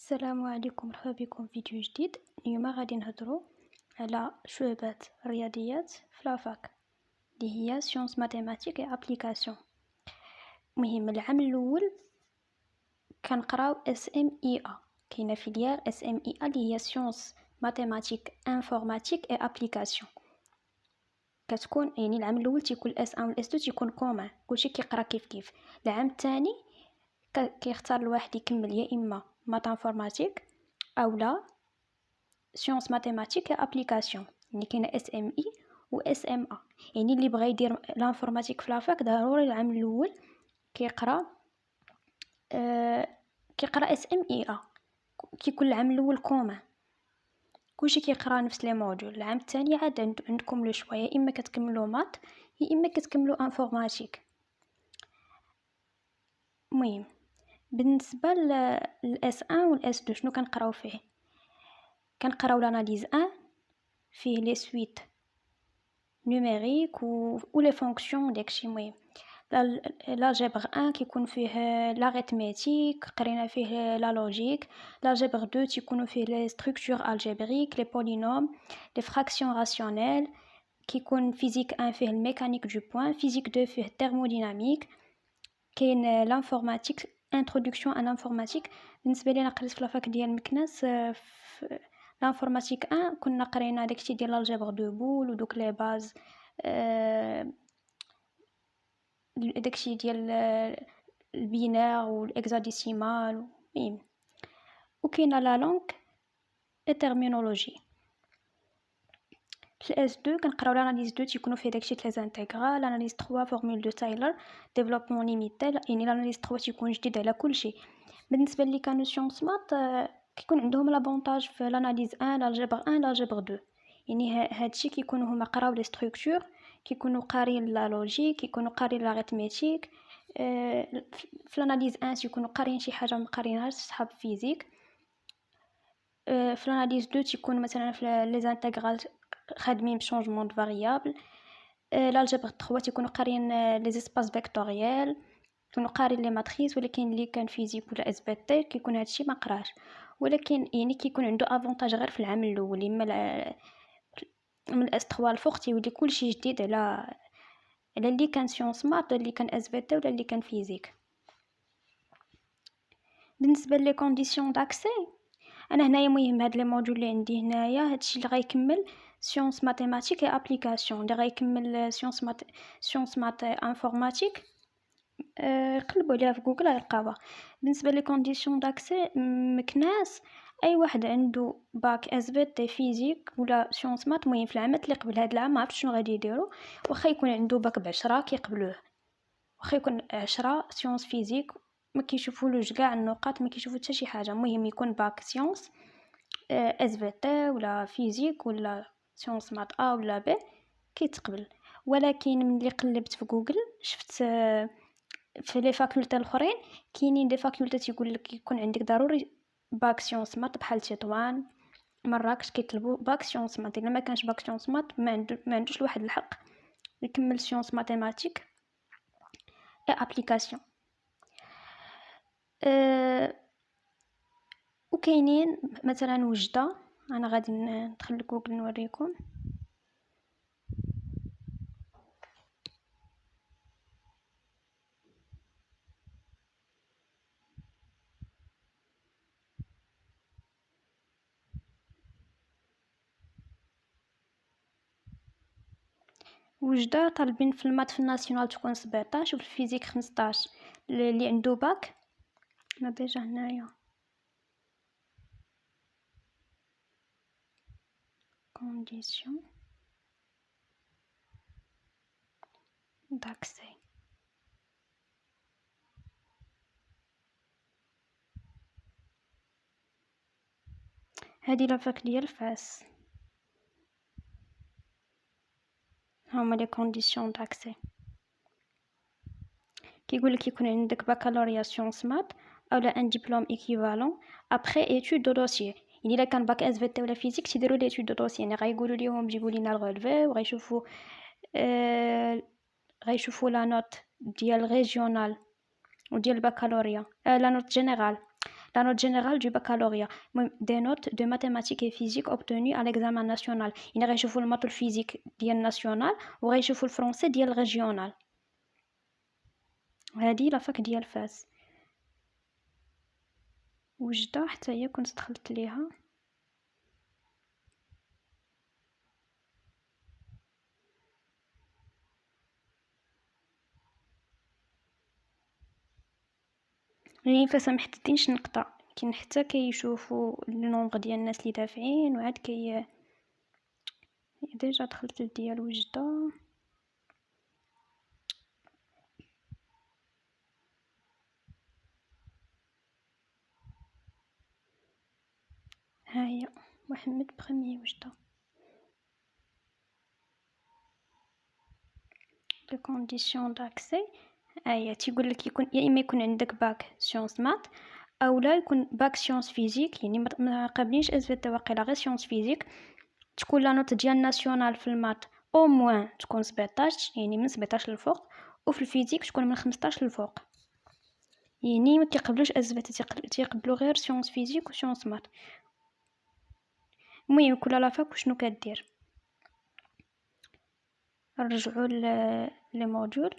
السلام عليكم، مرحبا بكم في فيديو جديد. اليوم غادي نهضروا على شعبات الرياضيات في لافاك اللي هي سيونس ماتيماتيك اي ابليكاسيون. مهم العام الاول كنقراو اس ام اي ا، كاينه فيليير اس ام اي ا اللي هي سيونس ماتيماتيك انفورماتيك اي ابليكاسيون. كتكون يعني العام الاول تيكون الاس 1 والاس 2 تيكون كومان، كلشي كيقرا كيف. العام الثاني كيختار الواحد يكمل يا اما مات انفورماتيك او لا سيونس ماتيماتيك ابليكاسيون. يعني كاينه اس ام اي و اس ام ا. يعني اللي بغى يدير لانفورماتيك في لافاك ضروري العام الاول كيقرا اس ام اي ا. كيكون العام الاول كومان، كلشي كيقرا نفس لي موديول. العام الثاني عاد عندكم لو شوا، يا اما كتكملوا مات يا اما كتكملوا انفورماتيك. المهم بالنسبه للاس 1 والاس 2 شنو كنقراو فيه؟ كنقراو لاناليز 1 فيه لي سويت نوميريك و لي فونكسيون داكشي. مهم l'algèbre 1 كيكون فيه l'arithmétique، قرينا فيه la logique. l'algèbre 2 تيكونوا فيه les structures algébriques، les polynômes، les fractions rationnelles. كيكون physique 1 فيه الميكانيك du point، physique 2 فيه thermodynamique. كاين l'informatique، introduction à l'informatique. بالنسبه لي انا قريت في لافاك ديال مكناس في l'informatique 1 كنا قرينا داكشي ديال l'algèbre de Boole ودوك لي باز، داكشي ديال البينار والاكزاديسيمال. المهم وكاينه لا لونغ اي تيرمينولوجي. في الاس 2 كنقراو لاناليز 2 تيكونوا فيه داكشي تلي انتغرال. لاناليز 3 فورمول دو تايلر، ديفلوبمون ليميتي. يعني لاناليز 3 تيكون جديد على كلشي. بالنسبه لي كانوا سيونس مات كيكون عندهم لافونتاج في لاناليز 1 لالجبر 1 لالجبر 2. يعني هادشي كيكونوا هما قراو لي ستركتور، كيكونوا قارين لا لوجيك، كيكونوا قارين لاريتميتيك. في لاناليز 1 تيكونوا قارين شي حاجه ما قارينهاش صحاب فيزيك. في لاناليز 2 تيكون مثلا في لي زانتيغرال خادمين بشونجمون دو فاريابل. لالجبر 3 تيكونوا قارين لي زيسباس فيكتوريال، كيكونوا قارين لي ماتريس. ولكن اللي كان فيزيك ولا اس بي تي كيكون هادشي ما قراش. ولكن يعني كيكون عنده افونتاج غير في العام الاول. اما من الاس 3 الفوق تيولي كلشي جديد على اللي كان سيونس مات، اللي كان اس بي تي ولا اللي كان فيزيك. بالنسبه لي كونديسيون داكسي، انا هنايا مهم هاد لي موديول اللي عندي هنايا هادشي اللي غيكمل سيونس ماتيماتيك اي ابليكاسيون. اللي غيكمل سيونس مات انفورماتيك قلبوا عليها في جوجل غيلقاوها. بالنسبه لي كونديسيون داكسي مكناس اي واحد عنده باك اس في تي فيزيك ولا سيونس مات. مهم في العامات اللي قبل هاد العام ما عرفتش شنو غادي يديروا، واخا يكون عنده باك ب10 كيقبلوه، واخا يكون 10 سيونس فيزيك ما كيشوفولوش كاع النقاط، ما كيشوفوا حتى شي حاجه. المهم يكون باك سيونس اس في تي ولا فيزيك ولا سيونس مات ا ولا بي كيتقبل. ولكن ملي قلبت في جوجل شفت في لي فاكولتي الاخرين كاينين دي فاكولتي تيقول لك يكون عندك ضروري باك سيونس مات، بحال تطوان مراكش كيطلبوا باك سيونس مات. الا ما كانش باك سيونس مات ما عندوش الواحد الحق يكمل سيونس ماتيماتيك اي ابليكاسيون. وكاينين مثلا وجده. انا غادي ندخل لجوجل نوريكم. وجده طالبين في المات في الناسيونال تكون 17 وفي الفيزيك 15. اللي عنده باك انا ديجا هنايا conditions d'accès. هذه لافاك ديال فاس، هما لي كونديسيون داكسي. كيقول لك يكون عندك بكالوريا سيونس مات اولا ان ديبلوم ايكيفالون ابري ايتود دو دوسيي. يعني الا كان باك اس في تي ولا فيزيك تيديروا لي ايتود دو دوسيي، يعني غايقولوا ليهم جيبوا لينا الغولفي وغيشوفوا غيشوفوا لا نوت ديال ريجيونال وديال البكالوريا، لا نوت جينيرال. la note générale du baccalauréat des notes de mathématiques et physique obtenues à l'examen national. يعني غيشوفوا الماط الفيزيك ديال الناسيونال وغيشوفوا الفرنسي ديال الريجيونال. هذه لا فاك ديال فاس وجدة حتى هي كنت دخلت ليها. يعني فسمحت الدينش نقطع كاين حتى كيشوفوا النومبر ديال الناس اللي دافعين وعاد ديجا دخلت لديال وجدة. هاهي محمد بخمي وجدة. لي كونديسيون داكسي هاهي تيقول لك يكون يا اما يكون عندك باك سيونس مات اولا يكون باك سيونس فيزيك، يعني ما قابلينش اس واقيلا غير سيونس فيزيك، تكون لا نوت ديال ناسيونال في المات او موان تكون 17 يعني من 17 للفوق، وفي الفيزيك تكون من 15 للفوق. يعني ما تيقبلوش اس تيقبلوا غير سيونس فيزيك وسيونس مات. المهم كل لافاك وشنو كدير، نرجعوا لي موديول.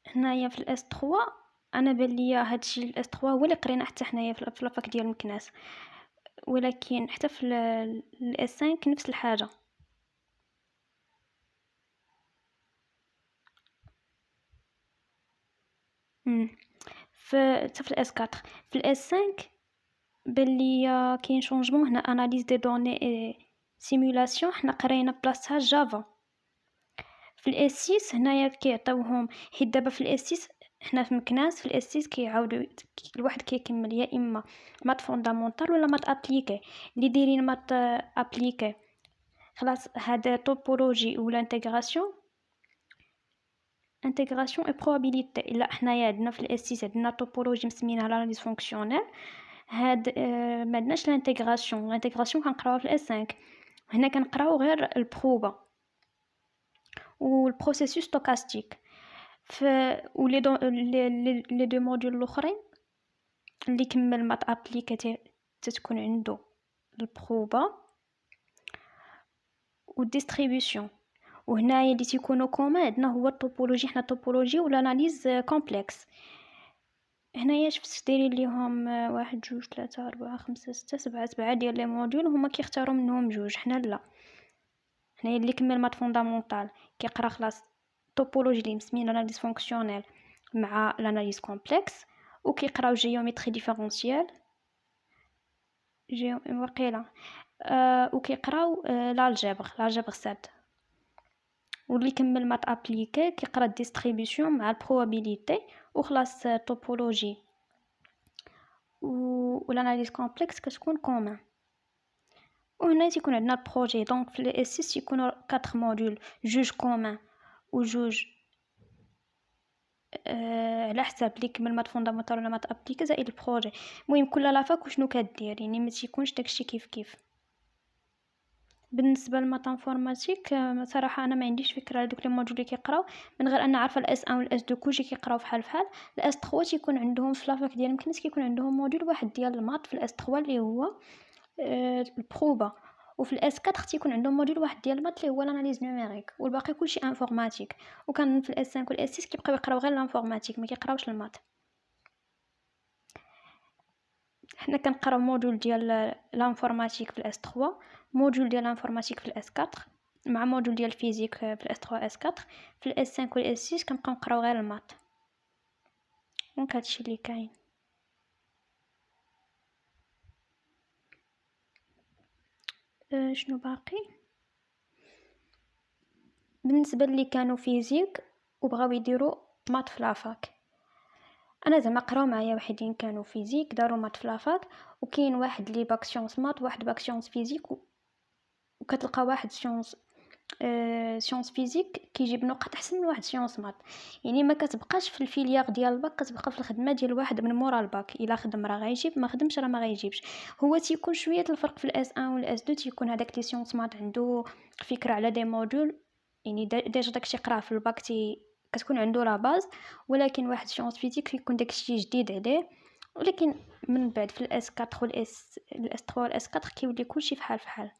هنايا في الاس 3 انا بان ليا هادشي الاس 3 هو اللي قرينا حتى حنايا في لافاك ديال مكناس، ولكن حتى في الاس 5 نفس الحاجه. حتى في الاس 4 في الاس 5 بان ليا كاين شونجمون هنا اناليز دي دوني اي سيمولاسيون حنا قرينا بلاصتها جافا. في الاس 6 هنايا كيعطيوهم حيت دابا في الاس 6 حنا في مكناس في الاس 6 كيعاودوا الواحد كيكمل يا اما مات فوندامونتال ولا مات ابليكي. اللي دايرين مات ابليكي خلاص هذا توبولوجي ولا انتغراسيون اي بروبابيليتي. لا حنايا عندنا في الاس 6 عندنا توبولوجي مسمينها لاناليز فونكسيونيل. هاد ما عندناش الانتغراسيون كنقراوها في الاس 5. هنا كنقراو غير البروبا والبروسيسوس ستوكاستيك. ولي لي دو موديول الاخرين اللي كمل مات ابليكي تتكون عنده البروبا والديستريبيوشن. وهنايا اللي تيكونوا كوما عندنا هو التوبولوجي، حنا التوبولوجي ولا اناليز كومبلكس. هنايا شفت دايرين ليهم 1 2 3 4 5 6 7 ديال لي موديول هما كيختاروا منهم جوج. حنا لا، هنايا اللي كمل مات فوندامونتال كيقرا خلاص توبولوجي اللي مسمين اناليز فونكسيونيل مع الاناليز كومبلكس، وكيقراو جيومتري ديفيرونسيال وقيله وكيقراو الالجبر ساد. واللي كمل مات ابليكي كيقرا الديستريبيوشن مع البروبابيليتي وخلاص توبولوجي والاناليز كومبلكس كتكون كومون. وهنا تيكون عندنا البروجي. دونك في الاس 6 يكونوا 4 موديول، جوج كومون وجوج على حساب اللي كمل مات فوندامونتال ولا مات ابليكي زائد البروجي. المهم كل لافاك وشنو كدير، يعني ما تيكونش داكشي كيف. بالنسبه للمات انفورماتيك صراحه انا ما عنديش فكره على دوك لي موديول اللي كيقراو، من غير ان عارفه الاس 1 والاس 2 كلشي كيقراو فحال الاس 3 تيكون عندهم في لافاك ديال مكناس كيكون عندهم موديول واحد ديال المات في الاس 3 اللي هو البروبا، وفي الاس 4 تيكون عندهم موديول واحد ديال المات اللي هو الاناليز نوميريك، والباقي كلشي انفورماتيك. وكان في الاس 5 والاس 6 كيبقاو يقراو غير الانفورماتيك ما كيقراوش المات. حنا كنقراو موديول ديال الانفورماتيك في الاس 3، موديول ديال الانفورماتيك في الاس 4 مع موديول ديال الفيزيك في الاس 3 اس 4. في الاس 5 والاس 6 كنبقاو نقراو غير المات. دونك هادشي اللي كاين. شنو باقي بالنسبه اللي كانوا فيزيك وبغاو يديروا مات في لافاك؟ انا زعما قراو معايا وحدين كانوا فيزيك داروا مات في لافاك، وكاين واحد لي باك سيونس مات واحد باك سيونس فيزيك وكتلقى واحد سيونس فيزيك كيجيب نقاط احسن من واحد سيونس مات. يعني ما كتبقاش في الفيلياغ ديال الباك، كتبقى في الخدمه ديال واحد من مورا الباك. الا خدم راه غيجيب، ما خدمش راه ما غيجيبش. هو تيكون شويه الفرق في الاس 1 والاس 2 تيكون هذاك لي سيونس مات عنده فكره على دي موديول، يعني ديجا داكشي قراه في الباك كتكون عنده لا باز، ولكن واحد سيونس فيزيك كيكون داكشي جديد عليه. ولكن من بعد في الاس 4 والاس 3 والاس 4 كيولي كلشي فحال فحال.